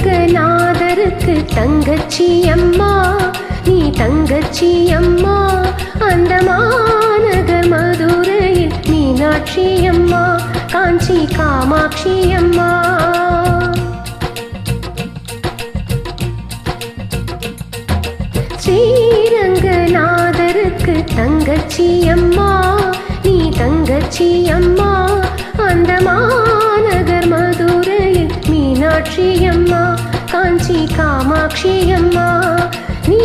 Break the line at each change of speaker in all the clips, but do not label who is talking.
ஸ்ரீரங்கநாதருக்கு தங்கச்சி அம்மா நீ தங்கச்சி அம்மா அந்த மாநகர் மதுரையில் மீனாட்சி அம்மா காஞ்சி காமாட்சி அம்மா ஸ்ரீரங்கநாதருக்கு தங்கச்சி அம்மா நீ தங்கச்சி அம்மா அந்த மாநகர் மதுரையில் மீனாட்சி அம்மா காஞ்சி காமாட்சி அம்மா நீ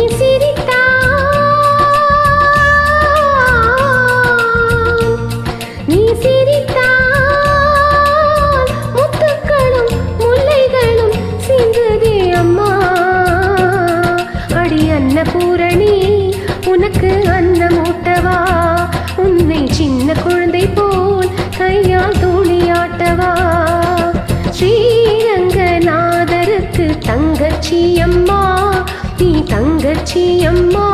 சிரித்தால் முத்துக்களும் முல்லைகளும் சிந்துதே அம்மா அடி அன்னபூரணி உனக்கு அன்னமூட்டவா உன்னை சின்ன குழந்தை போல் கையால் தூளியாட்டவா ஸ்ரீரங்கநாதருக்கு தங்கச்சி அம்மா நீ தங்கச்சி அம்மா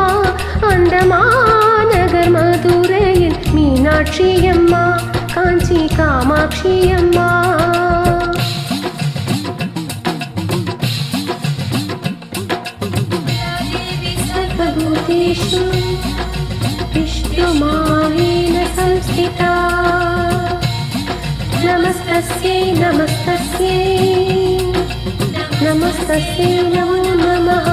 அந்த மாநகர் மதுரையில் மீனாட்சி அம்மா காஞ்சி காமாட்சி அம்மா சர்வபூதேஷு விஷ்ணுமாயேன சம்ஸ்திதா நமஸ்தஸ்யை நமஸ்தஸ்யை நமஸ்தஸ்யை நமோ நமः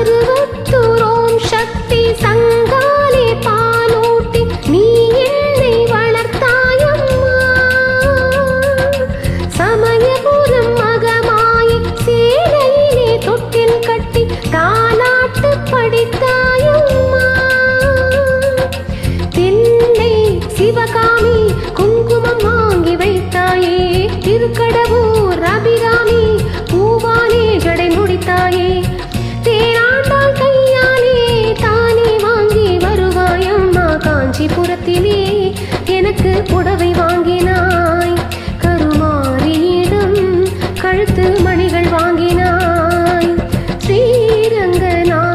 மருவத்தூரோம் சக்தி சங்காலே பாலூட்டி நீ என்னை வளர்த்தாயம்மா சமயபுரம் மகமாயி சேலையிலே தொட்டில் கட்டி தாலாட்டு படித்தாயம்மா தில்லை சிவகாமி குங்குமம் வாங்கி வைத்தாயே திருக்கடவூர் அபிராமி பூவாலே ஜடை முடித்தாயே தேனாண்டால் கையாலே தானே வாங்கி வருவாயம்மா காஞ்சிபுரத்திலே எனக்கு புடவை வாங்கினாய் கருமாரியிடம் கழுத்து மணிகள் வாங்கினாய் ஸ்ரீரங்கநாதருக்கு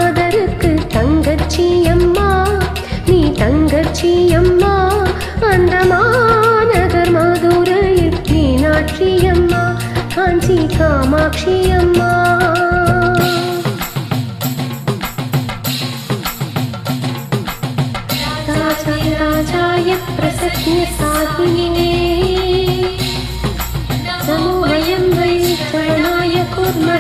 தங்கச்சி அம்மா நீ தங்கச்சி அம்மா அந்த மாநகர் மதுரையில் மீனாட்சி அம்மா காஞ்சி காமாட்சி அம்மா राजाय प्रसन्नसाधिने नमो वयं वै चरणाय कुर्मः